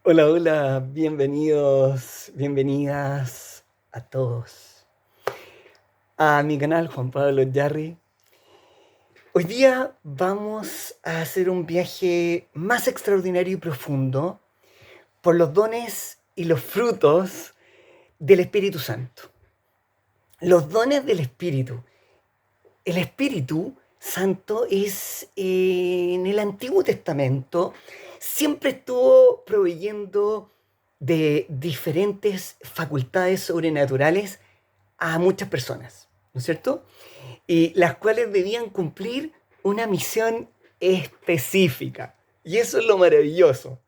Hola, hola, bienvenidos, bienvenidas a todos a mi canal Juan Pablo Yarri. Hoy día vamos a hacer un viaje más extraordinario y profundo por los dones y los frutos del Espíritu Santo. Los dones del Espíritu. El Espíritu Santo es en el Antiguo Testamento siempre estuvo proveyendo de diferentes facultades sobrenaturales a muchas personas, ¿no es cierto? Y las cuales debían cumplir una misión específica. Y eso es lo maravilloso.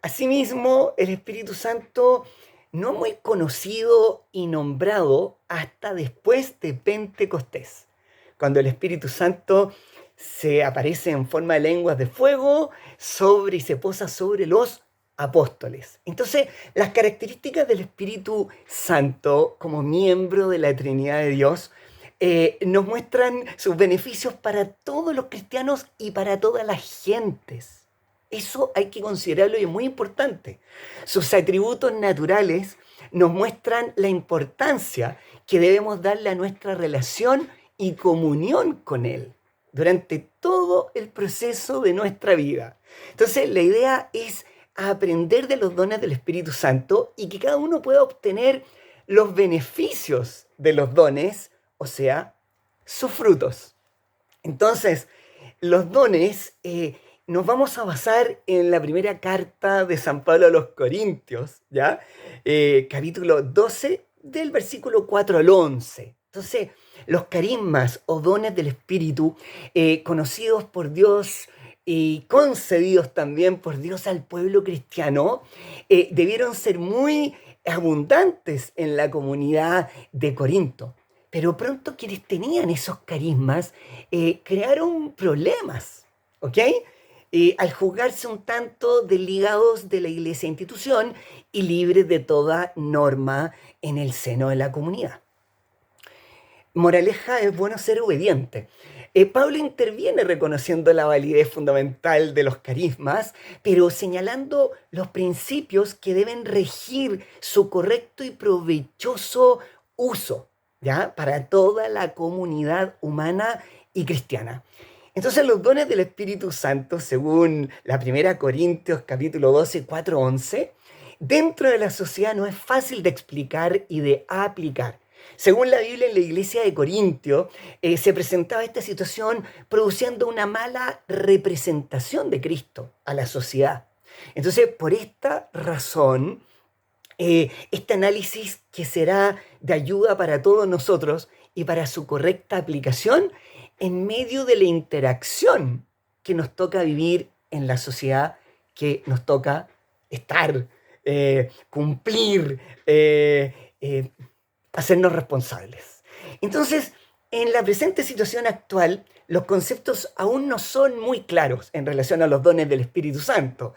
Asimismo, el Espíritu Santo no muy conocido y nombrado hasta después de Pentecostés, cuando el Espíritu Santo se aparece en forma de lenguas de fuego sobre y se posa sobre los apóstoles. Entonces, las características del Espíritu Santo como miembro de la Trinidad de Dios nos muestran sus beneficios para todos los cristianos y para todas las gentes. Eso hay que considerarlo y es muy importante. Sus atributos naturales nos muestran la importancia que debemos darle a nuestra relación y comunión con Él durante todo el proceso de nuestra vida. Entonces, la idea es aprender de los dones del Espíritu Santo y que cada uno pueda obtener los beneficios de los dones, o sea, sus frutos. Entonces, los dones, nos vamos a basar en la primera carta de San Pablo a los Corintios, ¿ya? Capítulo 12, del versículo 4 al 11. Entonces, los carismas o dones del Espíritu, conocidos por Dios y concedidos también por Dios al pueblo cristiano, debieron ser muy abundantes en la comunidad de Corinto. Pero pronto quienes tenían esos carismas crearon problemas, ¿ok? Al juzgarse un tanto desligados de la iglesia institución y libres de toda norma en el seno de la comunidad. Moraleja, es bueno ser obediente. Pablo interviene reconociendo la validez fundamental de los carismas, pero señalando los principios que deben regir su correcto y provechoso uso, ¿ya? Para toda la comunidad humana y cristiana. Entonces los dones del Espíritu Santo, según la primera Corintios capítulo 12, 4, 11, dentro de la sociedad no es fácil de explicar y de aplicar. Según la Biblia, en la iglesia de Corintio se presentaba esta situación produciendo una mala representación de Cristo a la sociedad. Entonces, por esta razón, este análisis que será de ayuda para todos nosotros y para su correcta aplicación en medio de la interacción que nos toca vivir en la sociedad, que nos toca estar, cumplir, hacernos responsables. Entonces, en la presente situación actual, los conceptos aún no son muy claros en relación a los dones del Espíritu Santo.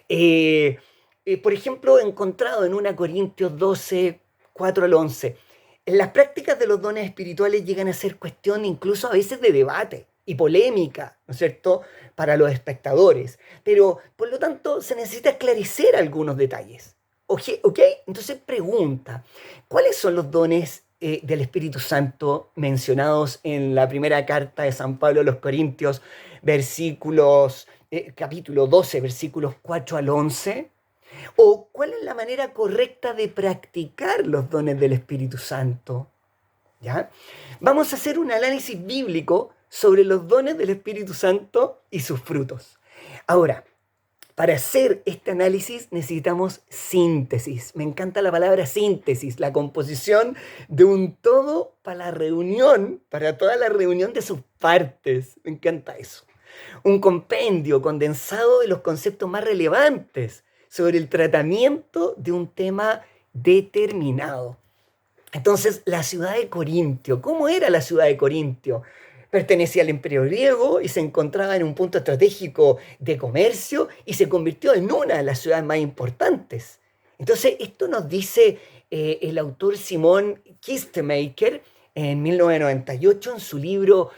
Eh, por ejemplo, encontrado en 1 Corintios 12, 4 al 11, las prácticas de los dones espirituales llegan a ser cuestión incluso a veces de debate y polémica, ¿no es cierto?, para los espectadores. Pero, por lo tanto, se necesita esclarecer algunos detalles. ¿Ok? Entonces pregunta, ¿cuáles son los dones del Espíritu Santo mencionados en la primera carta de San Pablo a los Corintios, capítulo 12, versículos 4 al 11? ¿O cuál es la manera correcta de practicar los dones del Espíritu Santo? ¿Ya? Vamos a hacer un análisis bíblico sobre los dones del Espíritu Santo y sus frutos. Ahora, para hacer este análisis necesitamos síntesis. Me encanta la palabra síntesis, la composición de un todo para la reunión, para toda la reunión de sus partes. Me encanta eso. Un compendio condensado de los conceptos más relevantes sobre el tratamiento de un tema determinado. Entonces, la ciudad de Corintio, ¿cómo era la ciudad de Corintio? Pertenecía al imperio griego y se encontraba en un punto estratégico de comercio y se convirtió en una de las ciudades más importantes. Entonces, esto nos dice el autor Simón Kistemaker en 1998 en su libro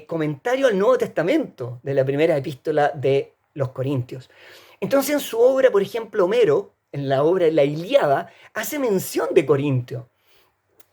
Comentario al Nuevo Testamento de la primera epístola de los Corintios. Entonces en su obra, por ejemplo, Homero, en la obra La Ilíada, hace mención de Corintio.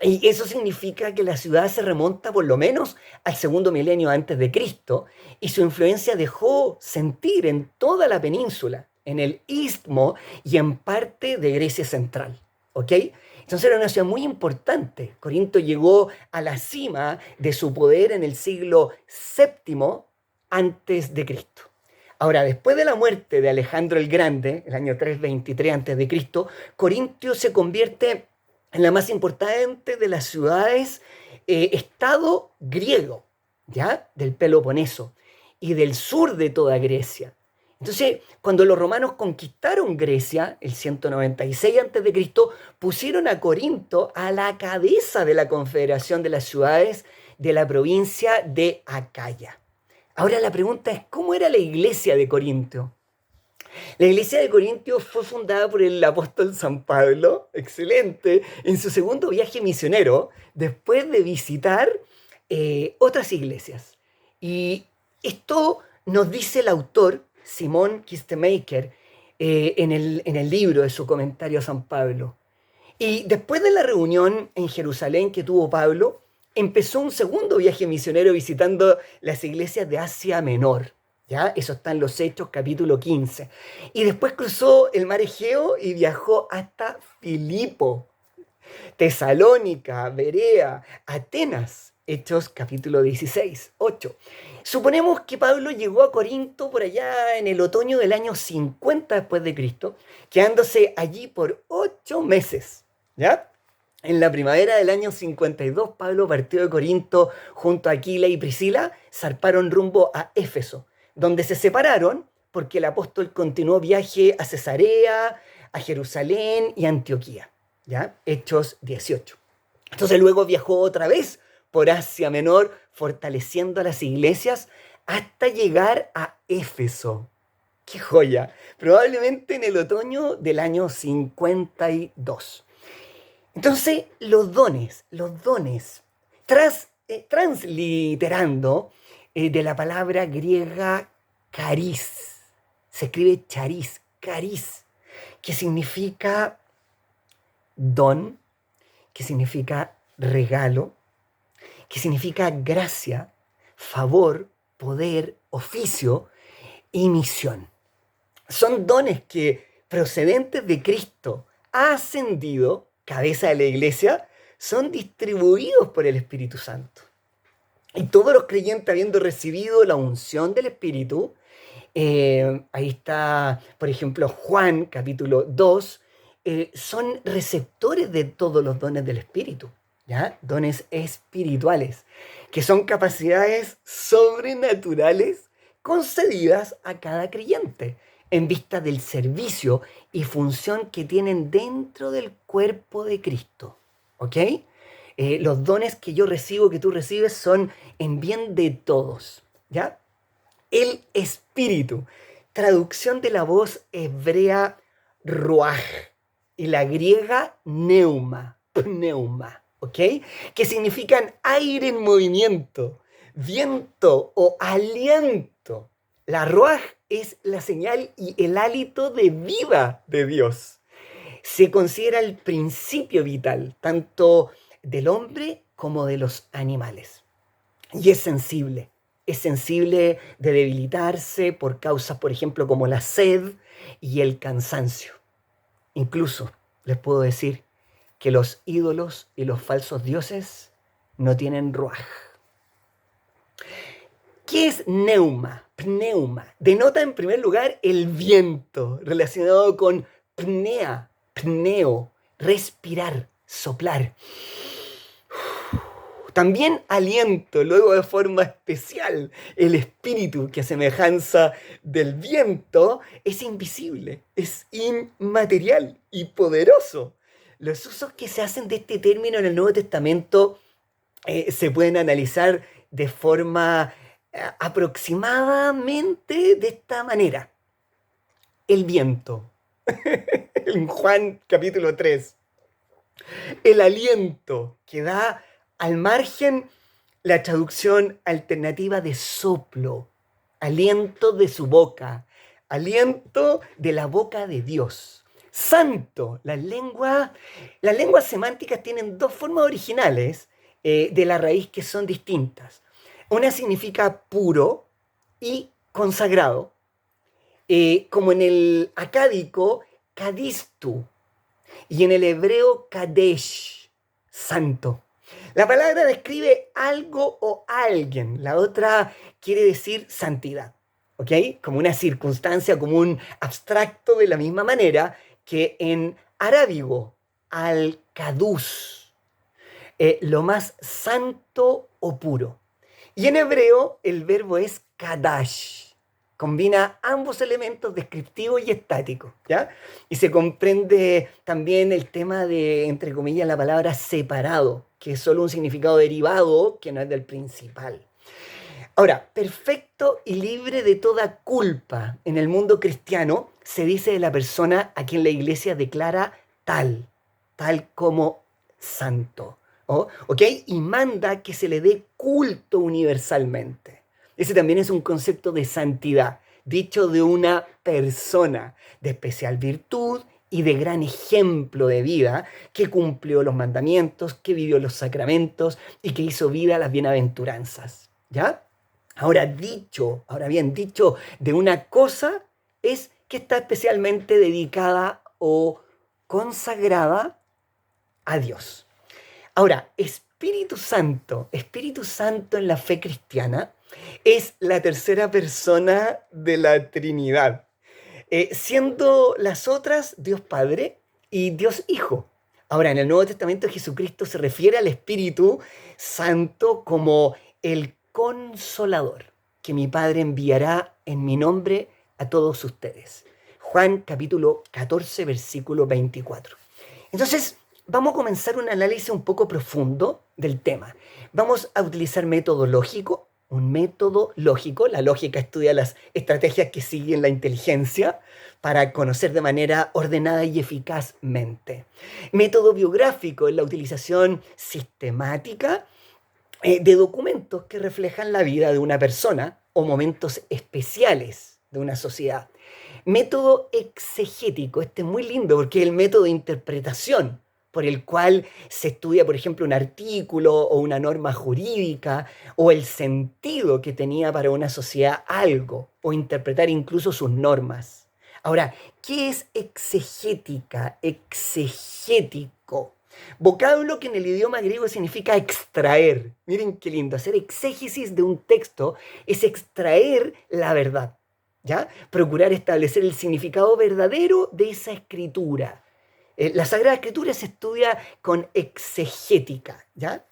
Y eso significa que la ciudad se remonta por lo menos al segundo milenio antes de Cristo y su influencia dejó sentir en toda la península, en el istmo y en parte de Grecia central. ¿Ok? Entonces era una ciudad muy importante. Corinto llegó a la cima de su poder en el siglo séptimo antes de Cristo. Ahora, después de la muerte de Alejandro el Grande, el año 323 antes de Cristo, Corintio se convierte en la más importante de las ciudades estado griego, ¿ya? Del Peloponeso y del sur de toda Grecia. Entonces, cuando los romanos conquistaron Grecia, el 196 a.C., pusieron a Corinto a la cabeza de la confederación de las ciudades de la provincia de Acaya. Ahora la pregunta es, ¿cómo era la iglesia de Corinto? La iglesia de Corintio fue fundada por el apóstol San Pablo, excelente, en su segundo viaje misionero, después de visitar otras iglesias. Y esto nos dice el autor, Simón Kistemaker, en el libro de su comentario a San Pablo. Y después de la reunión en Jerusalén que tuvo Pablo, empezó un segundo viaje misionero visitando las iglesias de Asia Menor. ¿Ya? Eso está en los Hechos, capítulo 15. Y después cruzó el mar Egeo y viajó hasta Filipo, Tesalónica, Berea, Atenas. Hechos, capítulo 16, 8. Suponemos que Pablo llegó a Corinto por allá en el otoño del año 50 después de Cristo, quedándose allí por 8 meses. ¿Ya? En la primavera del año 52, Pablo partió de Corinto junto a Aquila y Priscila, zarparon rumbo a Éfeso, donde se separaron porque el apóstol continuó viaje a Cesarea, a Jerusalén y a Antioquía. ¿Ya? Hechos 18. Entonces luego viajó otra vez por Asia Menor, fortaleciendo a las iglesias hasta llegar a Éfeso. ¡Qué joya! Probablemente en el otoño del año 52. Entonces, los dones, transliterando de la palabra griega caris, se escribe charis, caris, que significa don, que significa regalo, que significa gracia, favor, poder, oficio y misión. Son dones que, procedentes de Cristo, ascendido, cabeza de la iglesia, son distribuidos por el Espíritu Santo. Y todos los creyentes, habiendo recibido la unción del Espíritu, ahí está, por ejemplo, Juan capítulo 2, son receptores de todos los dones del Espíritu, ¿ya? Dones espirituales, que son capacidades sobrenaturales concedidas a cada creyente en vista del servicio y función que tienen dentro del cuerpo de Cristo. ¿Ok? Los dones que yo recibo, que tú recibes, son en bien de todos. ¿Ya? El Espíritu. Traducción de la voz hebrea ruaj y la griega neuma, pneuma. ¿Ok? Que significan aire en movimiento, viento o aliento. La ruaj es la señal y el hálito de vida de Dios. Se considera el principio vital, tanto del hombre como de los animales. Y es sensible de debilitarse por causas, por ejemplo, como la sed y el cansancio. Incluso les puedo decir que los ídolos y los falsos dioses no tienen ruaj. ¿Qué es neuma? Pneuma. Denota en primer lugar el viento, relacionado con pnea, pneo, respirar, soplar. También aliento, luego de forma especial, el espíritu, que a semejanza del viento es invisible, es inmaterial y poderoso. Los usos que se hacen de este término en el Nuevo Testamento se pueden analizar de forma aproximadamente de esta manera. El viento, en Juan capítulo 3. El aliento, que da al margen la traducción alternativa de soplo, aliento de su boca, aliento de la boca de Dios. Santo, las lenguas semánticas tienen dos formas originales de la raíz que son distintas. Una significa puro y consagrado, como en el acádico, kadistu, y en el hebreo, kadesh, santo. La palabra describe algo o alguien, la otra quiere decir santidad, ¿ok? Como una circunstancia, como un abstracto, de la misma manera que en arábigo, al-kadus, lo más santo o puro. Y en hebreo el verbo es kadash. Combina ambos elementos descriptivo y estático, ¿ya? Y se comprende también el tema de, entre comillas, la palabra separado, que es solo un significado derivado que no es del principal. Ahora, perfecto y libre de toda culpa en el mundo cristiano se dice de la persona a quien la iglesia declara tal como santo. ¿Ok? Y manda que se le dé culto universalmente. Ese también es un concepto de santidad, dicho de una persona de especial virtud y de gran ejemplo de vida, que cumplió los mandamientos, que vivió los sacramentos y que hizo vida a las bienaventuranzas. ¿Ya? Ahora bien, dicho de una cosa es que está especialmente dedicada o consagrada a Dios. Ahora, Espíritu Santo en la fe cristiana es la tercera persona de la Trinidad, siendo las otras Dios Padre y Dios Hijo. Ahora, en el Nuevo Testamento Jesucristo se refiere al Espíritu Santo como el Consolador, que mi Padre enviará en mi nombre a todos ustedes. Juan capítulo 14, versículo 24. Entonces, vamos a comenzar un análisis un poco profundo del tema. Vamos a utilizar un método lógico. La lógica estudia las estrategias que siguen la inteligencia para conocer de manera ordenada y eficazmente. Método biográfico es la utilización sistemática de documentos que reflejan la vida de una persona o momentos especiales de una sociedad. Método exegético, este es muy lindo porque es el método de interpretación por el cual se estudia, por ejemplo, un artículo o una norma jurídica o el sentido que tenía para una sociedad algo o interpretar incluso sus normas. Ahora, ¿qué es exegética? Exegético. Vocablo que en el idioma griego significa extraer. Miren qué lindo, hacer exégesis de un texto es extraer la verdad, ¿ya? Procurar establecer el significado verdadero de esa escritura. La Sagrada Escritura se estudia con exegética, ¿ya?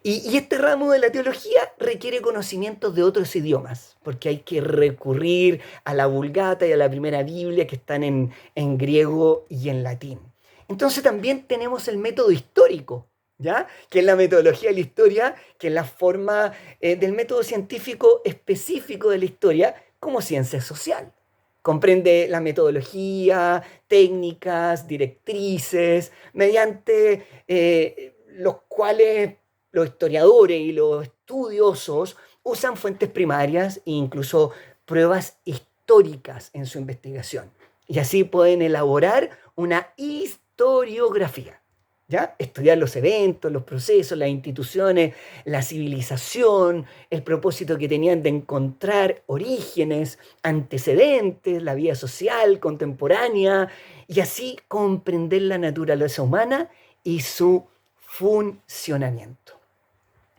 Y este ramo de la teología requiere conocimientos de otros idiomas, porque hay que recurrir a la Vulgata y a la Primera Biblia que están en griego y en latín. Entonces también tenemos el método histórico, ¿ya? Que es la metodología de la historia, que es la forma del método científico específico de la historia como ciencia social. Comprende la metodología, técnicas, directrices, mediante los cuales los historiadores y los estudiosos usan fuentes primarias e incluso pruebas históricas en su investigación. Y así pueden elaborar una historiografía. ¿Ya? Estudiar los eventos, los procesos, las instituciones, la civilización, el propósito que tenían de encontrar orígenes, antecedentes, la vida social, contemporánea, y así comprender la naturaleza humana y su funcionamiento.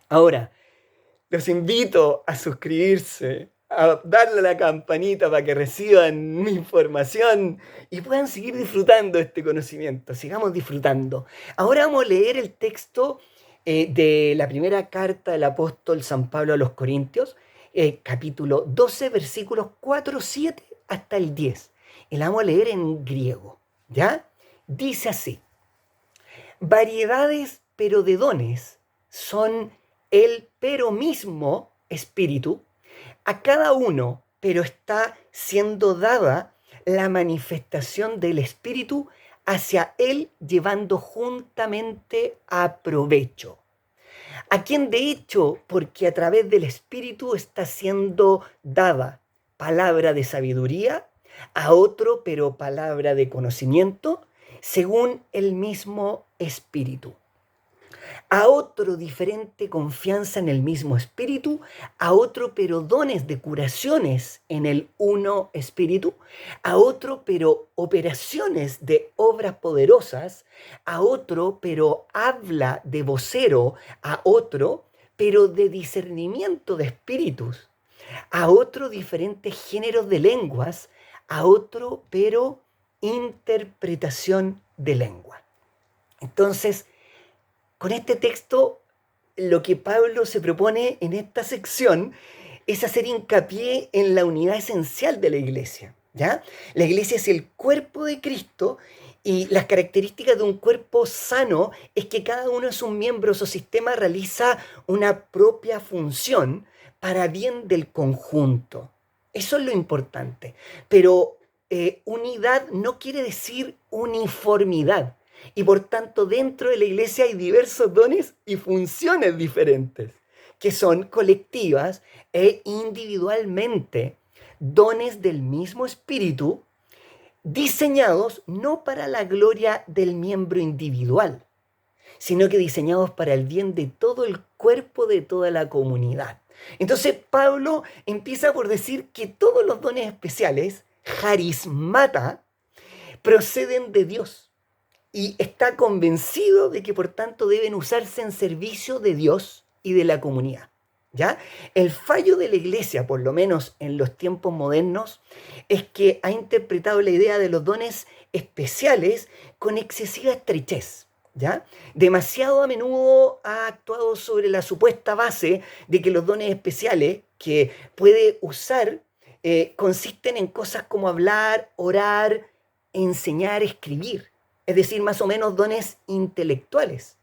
Ahora, los invito a suscribirse, a darle a la campanita para que reciban mi información y puedan seguir disfrutando este conocimiento. Sigamos disfrutando. Ahora vamos a leer el texto de la primera carta del apóstol San Pablo a los Corintios, capítulo 12, versículos 4, 7 hasta el 10. Y la vamos a leer en griego, ¿ya? Dice así: variedades pero de dones son el pero mismo espíritu, a cada uno pero está siendo dada la manifestación del espíritu hacia él, llevando juntamente a provecho. A quien de hecho, porque a través del espíritu está siendo dada palabra de sabiduría, a otro, pero palabra de conocimiento, según el mismo Espíritu, a otro diferente confianza en el mismo Espíritu, a otro pero dones de curaciones en el uno Espíritu, a otro pero operaciones de obras poderosas, a otro pero habla de vocero, a otro pero de discernimiento de espíritus, a otro diferentes géneros de lenguas, a otro pero interpretación de lengua. Entonces, con este texto, lo que Pablo se propone en esta sección es hacer hincapié en la unidad esencial de la iglesia, ¿ya? La iglesia es el cuerpo de Cristo y las características de un cuerpo sano es que cada uno de sus miembros o sistema realiza una propia función para bien del conjunto. Eso es lo importante. Pero unidad no quiere decir uniformidad. Y por tanto, dentro de la iglesia hay diversos dones y funciones diferentes, que son colectivas e individualmente, dones del mismo espíritu, diseñados no para la gloria del miembro individual, sino que diseñados para el bien de todo el cuerpo de toda la comunidad. Entonces Pablo empieza por decir que todos los dones especiales, charismata, proceden de Dios y está convencido de que por tanto deben usarse en servicio de Dios y de la comunidad. ¿Ya? El fallo de la iglesia, por lo menos en los tiempos modernos, es que ha interpretado la idea de los dones especiales con excesiva estrechez. ¿Ya? Demasiado a menudo ha actuado sobre la supuesta base de que los dones especiales que puede usar consisten en cosas como hablar, orar, enseñar, escribir. Es decir, más o menos dones intelectuales.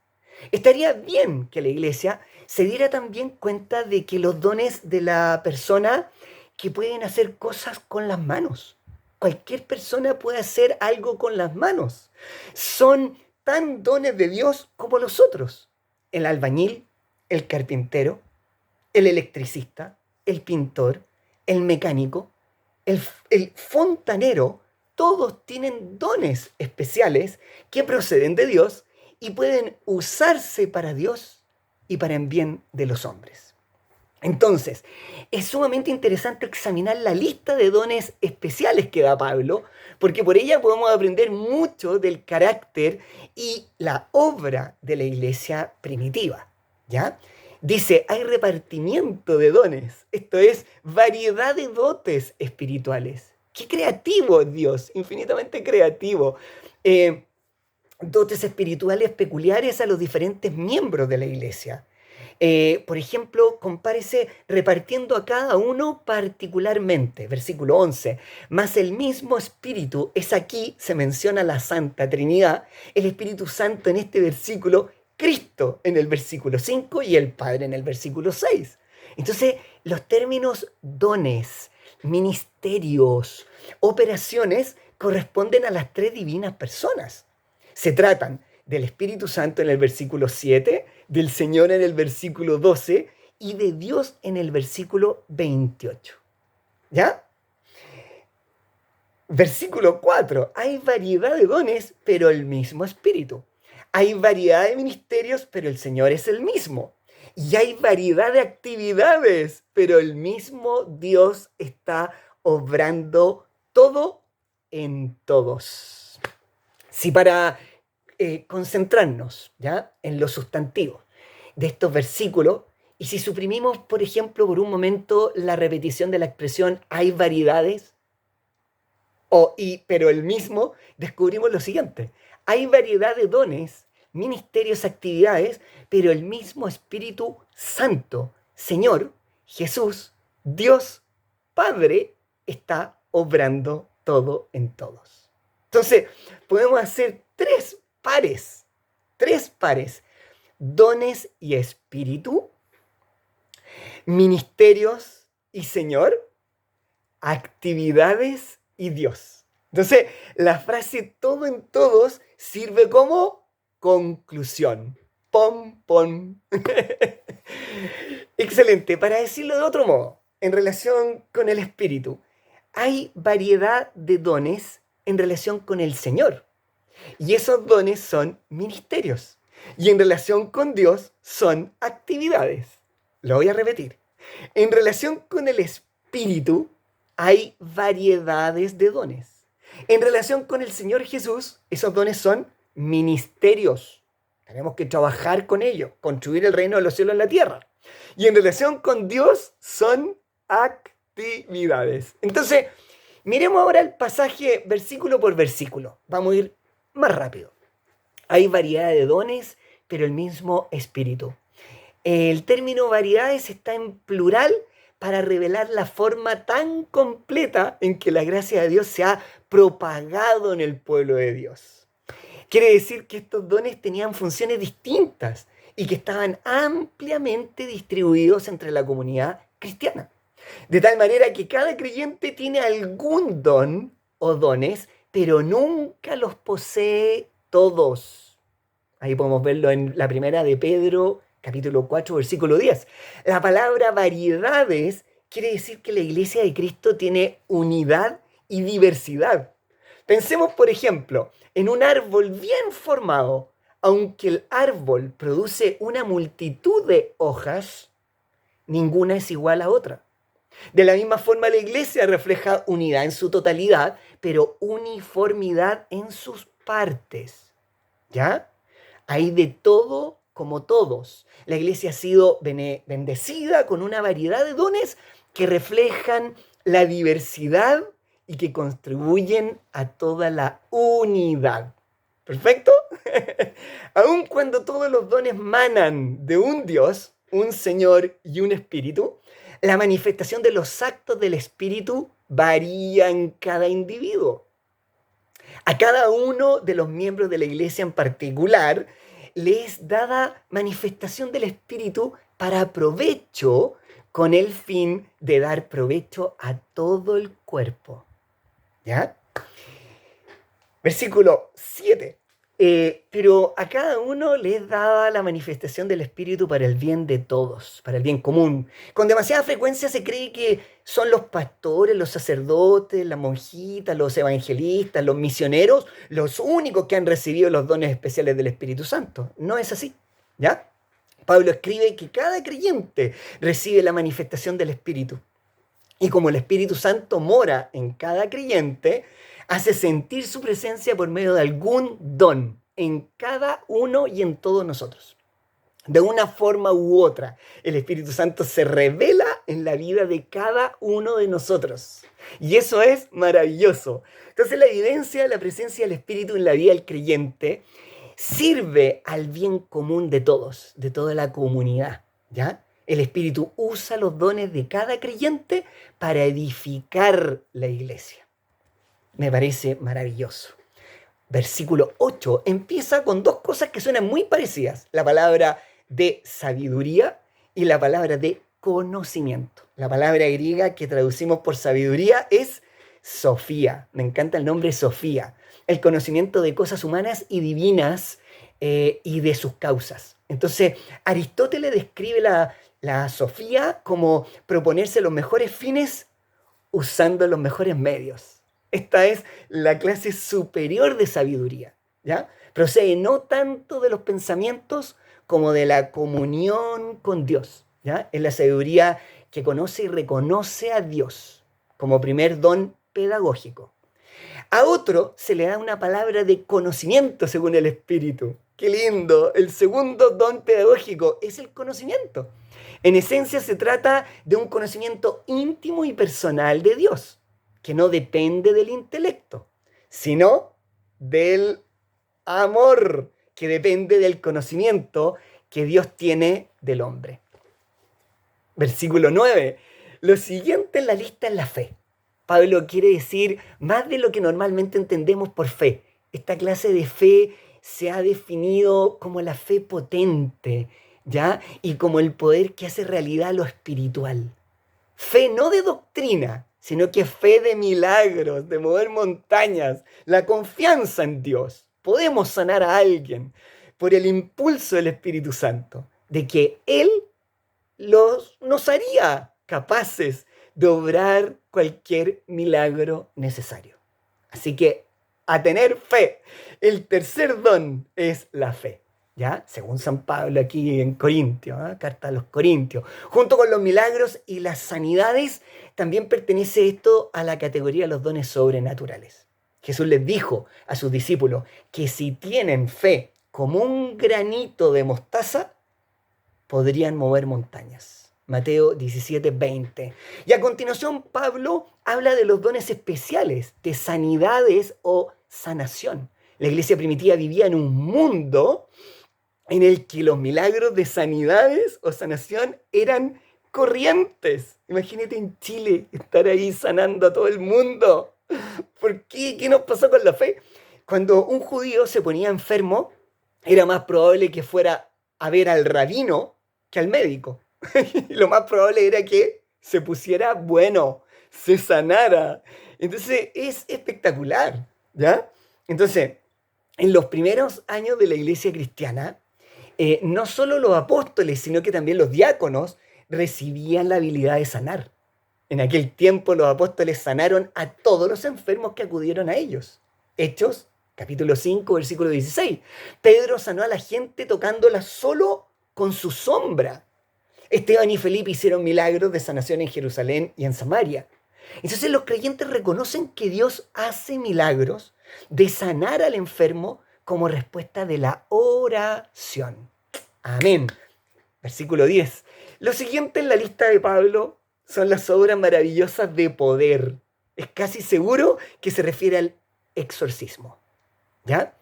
Estaría bien que la iglesia se diera también cuenta de que los dones de la persona que pueden hacer cosas con las manos. Cualquier persona puede hacer algo con las manos. Son tan dones de Dios como los otros. El albañil, el carpintero, el electricista, el pintor, el mecánico, el fontanero, todos tienen dones especiales que proceden de Dios y pueden usarse para Dios y para el bien de los hombres. Entonces, es sumamente interesante examinar la lista de dones especiales que da Pablo, porque por ella podemos aprender mucho del carácter y la obra de la iglesia primitiva, ¿ya? Dice, hay repartimiento de dones, esto es, variedad de dotes espirituales. ¡Qué creativo es Dios! Infinitamente creativo. Dotes espirituales peculiares a los diferentes miembros de la iglesia. Por ejemplo, compárese repartiendo a cada uno particularmente. Versículo 11. Mas el mismo Espíritu es aquí, se menciona la Santa Trinidad, el Espíritu Santo en este versículo, Cristo en el versículo 5 y el Padre en el versículo 6. Entonces, los términos dones, ministerios, operaciones corresponden a las tres divinas personas. Se tratan del Espíritu Santo en el versículo 7, del Señor en el versículo 12 y de Dios en el versículo 28. ¿Ya? Versículo 4. Hay variedad de dones, pero el mismo Espíritu. Hay variedad de ministerios, pero el Señor es el mismo. Y hay variedad de actividades, pero el mismo Dios está obrando todo en todos. Si para concentrarnos, ¿ya?, en los sustantivos de estos versículos, y si suprimimos, por ejemplo, por un momento la repetición de la expresión hay variedades, pero el mismo, descubrimos lo siguiente. Hay variedad de dones, ministerios, actividades, pero el mismo Espíritu Santo, Señor, Jesús, Dios, Padre, está obrando todo en todos. Entonces, podemos hacer tres pares, dones y espíritu, ministerios y Señor, actividades y Dios. Entonces, la frase todo en todos sirve como conclusión. Pom, pom. Excelente. Para decirlo de otro modo, en relación con el espíritu, hay variedad de dones en relación con el Señor. Y esos dones son ministerios. Y en relación con Dios son actividades. Lo voy a repetir. En relación con el Espíritu hay variedades de dones. En relación con el Señor Jesús, esos dones son ministerios. Tenemos que trabajar con ellos, construir el reino de los cielos en la tierra. Y en relación con Dios son actividades. Entonces, miremos ahora el pasaje versículo por versículo. Vamos a ir más rápido. Hay variedad de dones, pero el mismo espíritu. El término variedades está en plural para revelar la forma tan completa en que la gracia de Dios se ha propagado en el pueblo de Dios. Quiere decir que estos dones tenían funciones distintas y que estaban ampliamente distribuidos entre la comunidad cristiana. De tal manera que cada creyente tiene algún don o dones, pero nunca los posee todos. Ahí podemos verlo en la primera de Pedro, capítulo 4, versículo 10. La palabra variedades quiere decir que la iglesia de Cristo tiene unidad y diversidad. Pensemos, por ejemplo, en un árbol bien formado. Aunque el árbol produce una multitud de hojas, ninguna es igual a otra. De la misma forma, la iglesia refleja unidad en su totalidad, pero uniformidad en sus partes. ¿Ya? Hay de todo como todos. La iglesia ha sido bendecida con una variedad de dones que reflejan la diversidad y que contribuyen a toda la unidad. ¿Perfecto? Aun cuando todos los dones manan de un Dios, un Señor y un Espíritu, la manifestación de los actos del Espíritu varía en cada individuo. A cada uno de los miembros de la iglesia en particular le es dada manifestación del Espíritu para provecho, con el fin de dar provecho a todo el cuerpo. ¿Ya? Versículo 7. Pero a cada uno le es dada la manifestación del Espíritu para el bien de todos, para el bien común. Con demasiada frecuencia se cree que son los pastores, los sacerdotes, las monjitas, los evangelistas, los misioneros, los únicos que han recibido los dones especiales del Espíritu Santo. No es así, ¿ya? Pablo escribe que cada creyente recibe la manifestación del Espíritu. Y como el Espíritu Santo mora en cada creyente, hace sentir su presencia por medio de algún don en cada uno y en todos nosotros. De una forma u otra, el Espíritu Santo se revela en la vida de cada uno de nosotros. Y eso es maravilloso. Entonces, la evidencia de la presencia del Espíritu en la vida del creyente sirve al bien común de todos, de toda la comunidad, ¿ya? El Espíritu usa los dones de cada creyente para edificar la iglesia. Me parece maravilloso. Versículo 8 empieza con dos cosas que suenan muy parecidas. La palabra de sabiduría y la palabra de conocimiento. La palabra griega que traducimos por sabiduría es Sofía. Me encanta el nombre Sofía. El conocimiento de cosas humanas y divinas y de sus causas. Entonces, Aristóteles describe la Sofía como proponerse los mejores fines usando los mejores medios. Esta es la clase superior de sabiduría, ¿ya? Procede no tanto de los pensamientos como de la comunión con Dios, ¿ya? Es la sabiduría que conoce y reconoce a Dios como primer don pedagógico. A otro se le da una palabra de conocimiento según el Espíritu. ¡Qué lindo! El segundo don pedagógico es el conocimiento. En esencia se trata de un conocimiento íntimo y personal de Dios, que no depende del intelecto, sino del amor, que depende del conocimiento que Dios tiene del hombre. Versículo 9. Lo siguiente en la lista es la fe. Pablo quiere decir más de lo que normalmente entendemos por fe. Esta clase de fe se ha definido como la fe potente, ¿ya? Y como el poder que hace realidad lo espiritual. Fe no de doctrina, sino que fe de milagros, de mover montañas, la confianza en Dios. Podemos sanar a alguien por el impulso del Espíritu Santo, de que Él nos haría capaces de obrar cualquier milagro necesario. Así que a tener fe. El tercer don es la fe. ¿Ya? Según San Pablo aquí en Corintios, ¿eh? Carta a los Corintios. Junto con los milagros y las sanidades, también pertenece esto a la categoría de los dones sobrenaturales. Jesús les dijo a sus discípulos que si tienen fe como un granito de mostaza, podrían mover montañas. Mateo 17:20. Y a continuación, Pablo habla de los dones especiales, de sanidades o sanación. La iglesia primitiva vivía en un mundo en el que los milagros de sanidades o sanación eran corrientes. Imagínate en Chile estar ahí sanando a todo el mundo. ¿Por qué? ¿Qué nos pasó con la fe? Cuando un judío se ponía enfermo, era más probable que fuera a ver al rabino que al médico. Lo más probable era que se pusiera bueno, se sanara. Entonces es espectacular, ¿ya? Entonces, en los primeros años de la iglesia cristiana, no solo los apóstoles, sino que también los diáconos recibían la habilidad de sanar. En aquel tiempo los apóstoles sanaron a todos los enfermos que acudieron a ellos. Hechos, capítulo 5, versículo 16. Pedro sanó a la gente tocándola solo con su sombra. Esteban y Felipe hicieron milagros de sanación en Jerusalén y en Samaria. Entonces los creyentes reconocen que Dios hace milagros de sanar al enfermo como respuesta de la oración. Amén. Versículo 10. Lo siguiente en la lista de Pablo son las obras maravillosas de poder. Es casi seguro que se refiere al exorcismo. ¿Ya?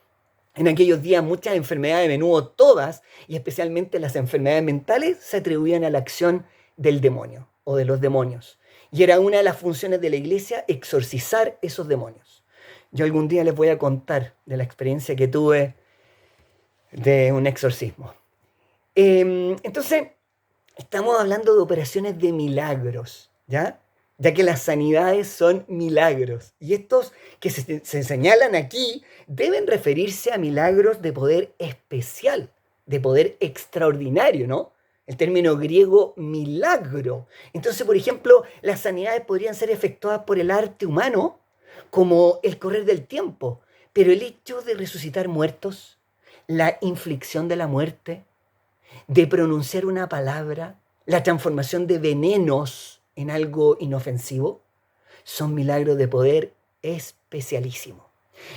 En aquellos días muchas enfermedades, de menudo todas, y especialmente las enfermedades mentales, se atribuían a la acción del demonio o de los demonios. Y era una de las funciones de la iglesia exorcizar esos demonios. Yo algún día les voy a contar de la experiencia que tuve de un exorcismo. Entonces, estamos hablando de operaciones de milagros, ¿ya? Ya que las sanidades son milagros. Y estos que se señalan aquí deben referirse a milagros de poder especial, de poder extraordinario, ¿no? El término griego milagro. Entonces, por ejemplo, las sanidades podrían ser efectuadas por el arte humano, como el correr del tiempo. Pero el hecho de resucitar muertos, la inflicción de la muerte, de pronunciar una palabra, la transformación de venenos en algo inofensivo, son milagros de poder especialísimo.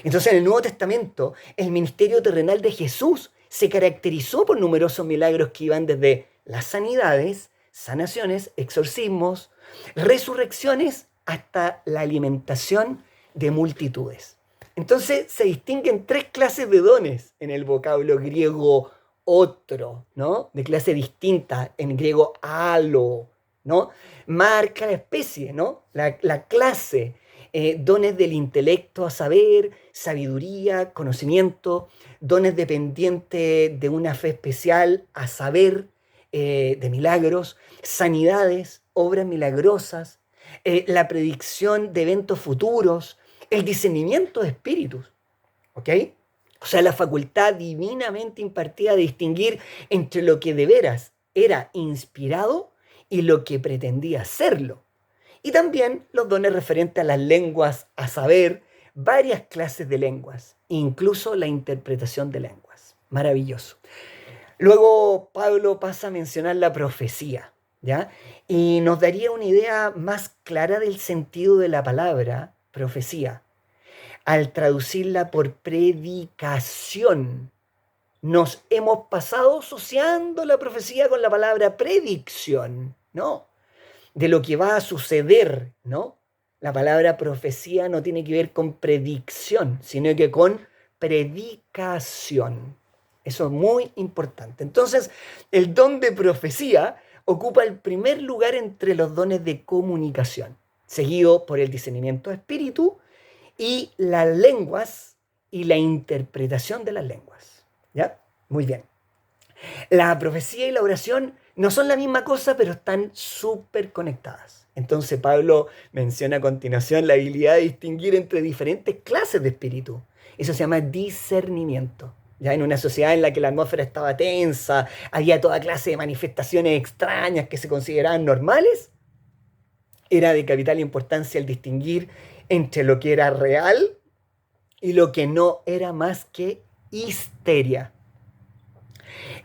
Entonces en el Nuevo Testamento, el ministerio terrenal de Jesús se caracterizó por numerosos milagros que iban desde las sanidades, sanaciones, exorcismos, resurrecciones, hasta la alimentación de multitudes. Entonces se distinguen tres clases de dones en el vocablo griego otro, ¿no? De clase distinta, en griego alo, ¿no? Marca la especie, ¿no? La clase, dones del intelecto a saber, sabiduría, conocimiento, dones dependientes de una fe especial a saber, de milagros, sanidades, obras milagrosas, la predicción de eventos futuros, el discernimiento de espíritus, ¿ok? O sea, la facultad divinamente impartida de distinguir entre lo que de veras era inspirado y lo que pretendía serlo. Y también los dones referentes a las lenguas, a saber, varias clases de lenguas, incluso la interpretación de lenguas. Maravilloso. Luego Pablo pasa a mencionar la profecía, ¿ya? Y nos daría una idea más clara del sentido de la palabra profecía al traducirla por predicación. Nos hemos pasado asociando la profecía con la palabra predicción, ¿no? De lo que va a suceder, ¿no? La palabra profecía no tiene que ver con predicción, sino que con predicación. Eso es muy importante. Entonces, el don de profecía ocupa el primer lugar entre los dones de comunicación, seguido por el discernimiento de espíritu y las lenguas y la interpretación de las lenguas. ¿Ya? Muy bien. La profecía y la oración no son la misma cosa, pero están súper conectadas. Entonces Pablo menciona a continuación la habilidad de distinguir entre diferentes clases de espíritu. Eso se llama discernimiento. Ya en una sociedad en la que la atmósfera estaba tensa, había toda clase de manifestaciones extrañas que se consideraban normales, Era de capital importancia el distinguir entre lo que era real y lo que no era más que histeria.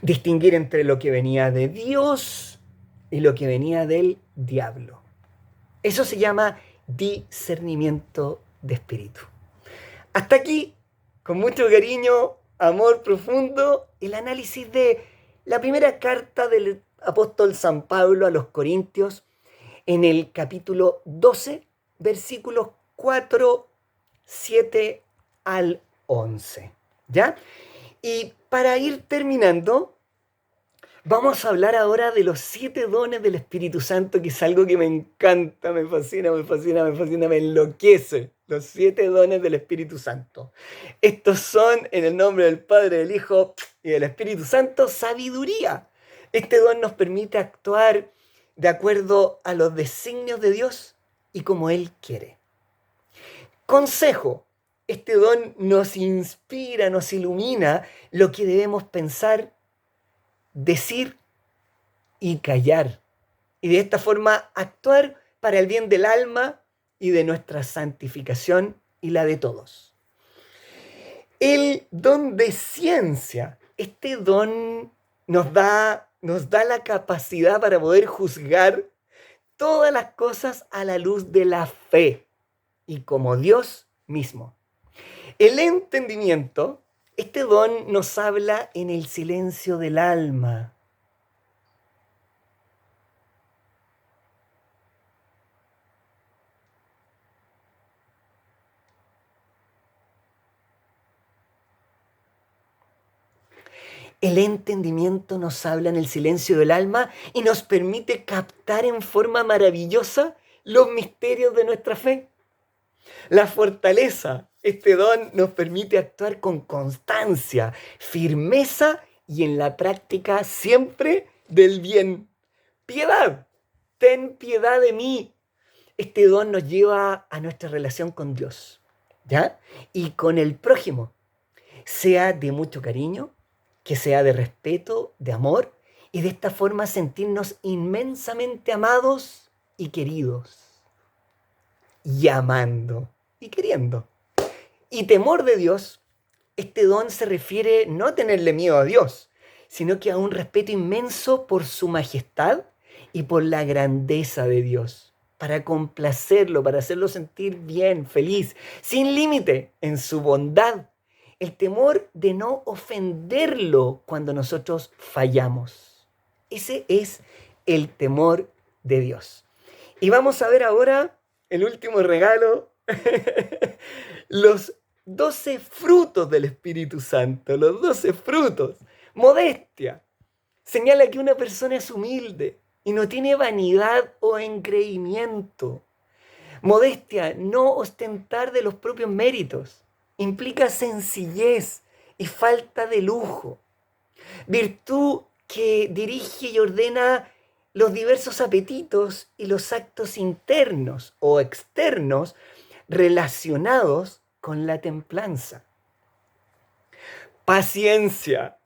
Distinguir entre lo que venía de Dios y lo que venía del diablo. Eso se llama discernimiento de espíritu. Hasta aquí, con mucho cariño, amor profundo, el análisis de la primera carta del apóstol San Pablo a los Corintios en el capítulo 12, versículos 4, 7 al 11. ¿Ya? Y para ir terminando, vamos a hablar ahora de los 7 dones del Espíritu Santo, que es algo que me encanta, me fascina, me enloquece. Los 7 dones del Espíritu Santo. Estos son, en el nombre del Padre, del Hijo y del Espíritu Santo, sabiduría. Este don nos permite actuar de acuerdo a los designios de Dios y como Él quiere. Consejo. Este don nos inspira, nos ilumina lo que debemos pensar, decir y callar. Y de esta forma actuar para el bien del alma y de nuestra santificación y la de todos. El don de ciencia. Este don nos da la capacidad para poder juzgar todas las cosas a la luz de la fe y como Dios mismo. El entendimiento, este don nos habla en el silencio del alma. El entendimiento nos habla en el silencio del alma y nos permite captar en forma maravillosa los misterios de nuestra fe. La fortaleza, este don nos permite actuar con constancia, firmeza y en la práctica siempre del bien. Piedad, ten piedad de mí. Este don nos lleva a nuestra relación con Dios, ¿ya? Y con el prójimo, sea de mucho cariño, que sea de respeto, de amor, y de esta forma sentirnos inmensamente amados y queridos, y amando y queriendo. Y temor de Dios, este don se refiere no a tenerle miedo a Dios, sino que a un respeto inmenso por su majestad y por la grandeza de Dios, para complacerlo, para hacerlo sentir bien, feliz, sin límite en su bondad. El temor de no ofenderlo cuando nosotros fallamos. Ese es el temor de Dios. Y vamos a ver ahora el último regalo, los 12 frutos del Espíritu Santo, los 12 frutos. Modestia. Señala que una persona es humilde y no tiene vanidad o engreimiento. Modestia, no ostentar de los propios méritos. Implica sencillez y falta de lujo. Virtud que dirige y ordena los diversos apetitos y los actos internos o externos relacionados con la templanza. Paciencia.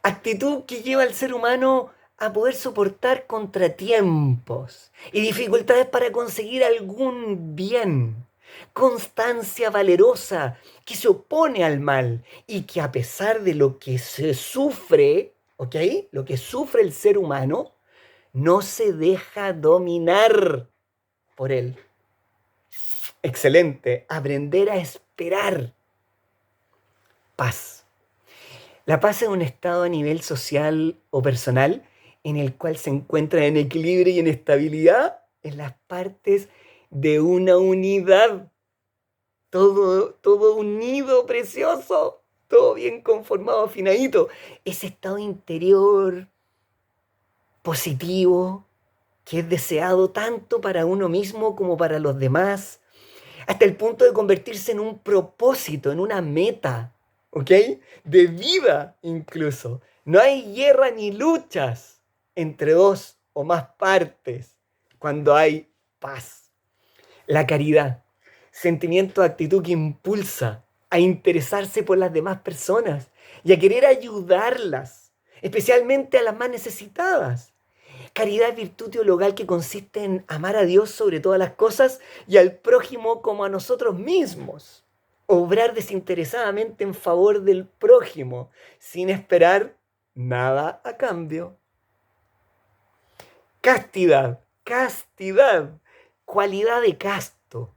Actitud que lleva al ser humano a poder soportar contratiempos y dificultades para conseguir algún bien. Constancia valerosa que se opone al mal y que a pesar de lo que se sufre, ¿ok? Lo que sufre el ser humano, no se deja dominar por él. Excelente. Aprender a esperar. Paz. La paz es un estado a nivel social o personal en el cual se encuentra en equilibrio y en estabilidad en las partes de una unidad. Todo unido, precioso, todo bien conformado, afinadito. Ese estado interior positivo que es deseado tanto para uno mismo como para los demás, hasta el punto de convertirse en un propósito, en una meta, ¿ok? De vida incluso. No hay guerra ni luchas entre dos o más partes cuando hay paz. La caridad, sentimiento de actitud que impulsa a interesarse por las demás personas y a querer ayudarlas, especialmente a las más necesitadas. Caridad es virtud teologal que consiste en amar a Dios sobre todas las cosas y al prójimo como a nosotros mismos. Obrar desinteresadamente en favor del prójimo, sin esperar nada a cambio. Castidad, cualidad de casto.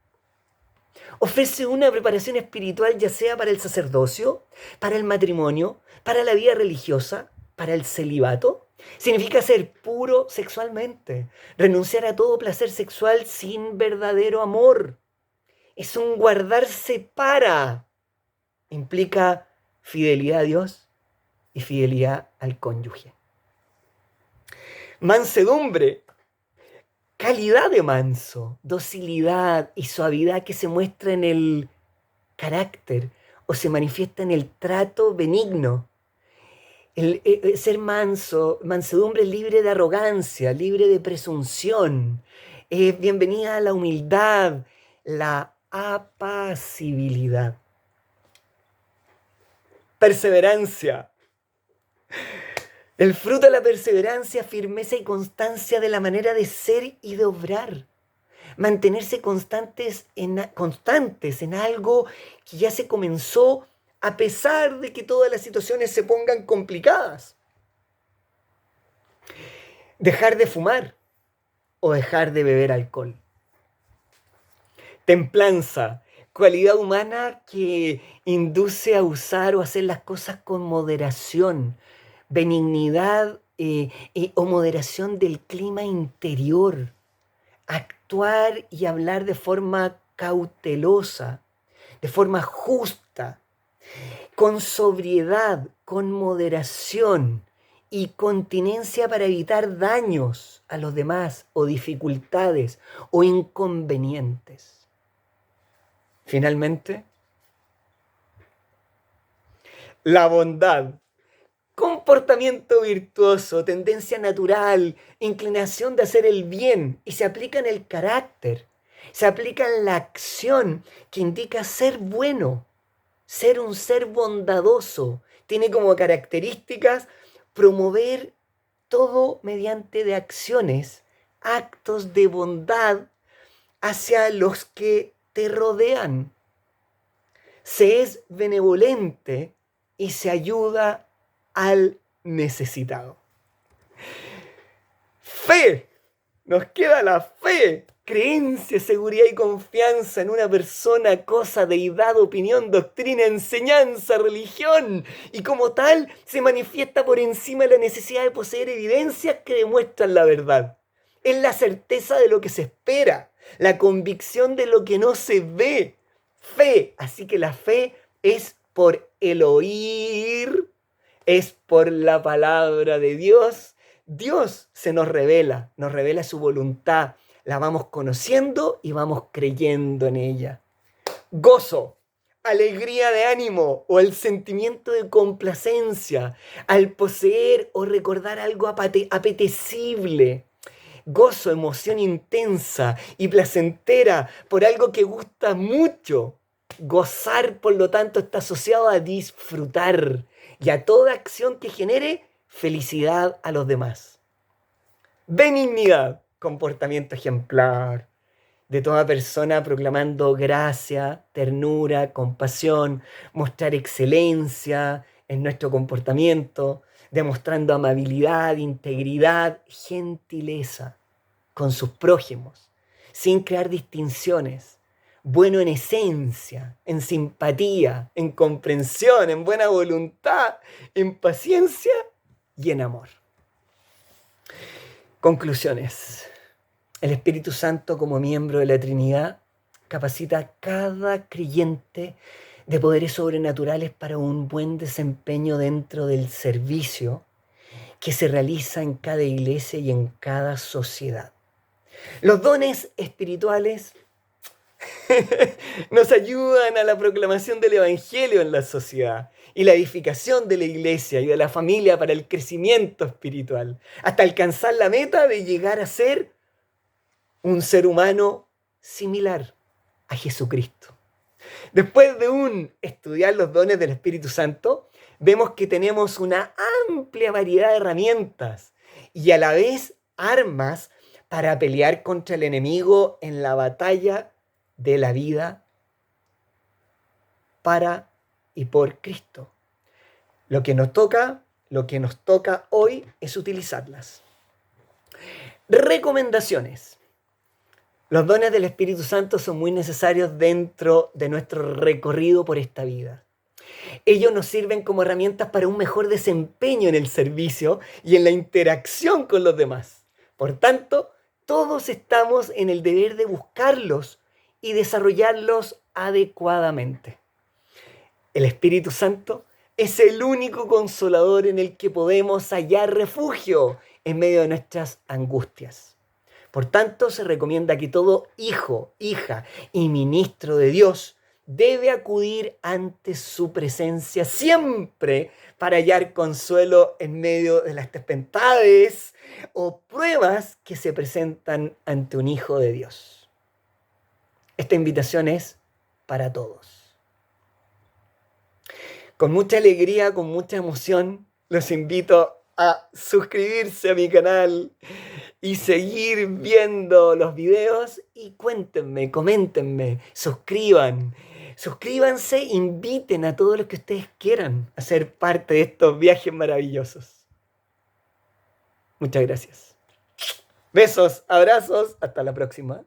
Ofrece una preparación espiritual ya sea para el sacerdocio, para el matrimonio, para la vida religiosa, para el celibato. Significa ser puro sexualmente, renunciar a todo placer sexual sin verdadero amor. Es un guardarse para. Implica fidelidad a Dios y fidelidad al cónyuge. Mansedumbre, calidad de manso, docilidad y suavidad que se muestra en el carácter o se manifiesta en el trato benigno. Ser manso, mansedumbre es libre de arrogancia, libre de presunción. Es bienvenida a la humildad, la apacibilidad. Perseverancia. El fruto de la perseverancia, firmeza y constancia de la manera de ser y de obrar. Mantenerse constantes en algo que ya se comenzó a pesar de que todas las situaciones se pongan complicadas. Dejar de fumar o dejar de beber alcohol. Templanza, cualidad humana que induce a usar o hacer las cosas con moderación. Benignidad o moderación del clima interior. Actuar y hablar de forma cautelosa, de forma justa, con sobriedad, con moderación y continencia para evitar daños a los demás o dificultades o inconvenientes. Finalmente, la bondad. Comportamiento virtuoso, tendencia natural, inclinación de hacer el bien y se aplica en el carácter, se aplica en la acción que indica ser bueno, ser un ser bondadoso. Tiene como características promover todo mediante de acciones, actos de bondad hacia los que te rodean. Se es benevolente y se ayuda al necesitado. Fe. Nos queda la fe. Creencia, seguridad y confianza en una persona, cosa, deidad, opinión, doctrina, enseñanza, religión. Y como tal, se manifiesta por encima de la necesidad de poseer evidencias que demuestran la verdad. Es la certeza de lo que se espera, la convicción de lo que no se ve. Fe. Así que la fe es por el oír, es por la palabra de Dios. Dios se nos revela su voluntad, la vamos conociendo y vamos creyendo en ella. Gozo, alegría de ánimo o el sentimiento de complacencia al poseer o recordar algo apetecible. Gozo, emoción intensa y placentera por algo que gusta mucho. Gozar, por lo tanto, está asociado a disfrutar y a toda acción que genere felicidad a los demás. Benignidad, comportamiento ejemplar de toda persona proclamando gracia, ternura, compasión, mostrar excelencia en nuestro comportamiento, demostrando amabilidad, integridad, gentileza con sus prójimos, sin crear distinciones. Bueno en esencia, en simpatía, en comprensión, en buena voluntad, en paciencia y en amor. Conclusiones. El Espíritu Santo, como miembro de la Trinidad, capacita a cada creyente de poderes sobrenaturales para un buen desempeño dentro del servicio que se realiza en cada iglesia y en cada sociedad. Los dones espirituales nos ayudan a la proclamación del Evangelio en la sociedad y la edificación de la iglesia y de la familia para el crecimiento espiritual, hasta alcanzar la meta de llegar a ser un ser humano similar a Jesucristo. Después de estudiar los dones del Espíritu Santo, vemos que tenemos una amplia variedad de herramientas y a la vez armas para pelear contra el enemigo en la batalla de la vida para y por Cristo. Lo que nos toca hoy es utilizarlas. Recomendaciones. Los dones del Espíritu Santo son muy necesarios dentro de nuestro recorrido por esta vida. Ellos nos sirven como herramientas para un mejor desempeño en el servicio y en la interacción con los demás. Por tanto, todos estamos en el deber de buscarlos y desarrollarlos adecuadamente. El Espíritu Santo es el único consolador en el que podemos hallar refugio en medio de nuestras angustias. Por tanto, se recomienda que todo hijo, hija y ministro de Dios debe acudir ante su presencia siempre para hallar consuelo en medio de las tempestades o pruebas que se presentan ante un hijo de Dios. Esta invitación es para todos. Con mucha alegría, con mucha emoción, los invito a suscribirse a mi canal y seguir viendo los videos y cuéntenme, coméntenme, suscríbanse, inviten a todos los que ustedes quieran a ser parte de estos viajes maravillosos. Muchas gracias. Besos, abrazos, hasta la próxima.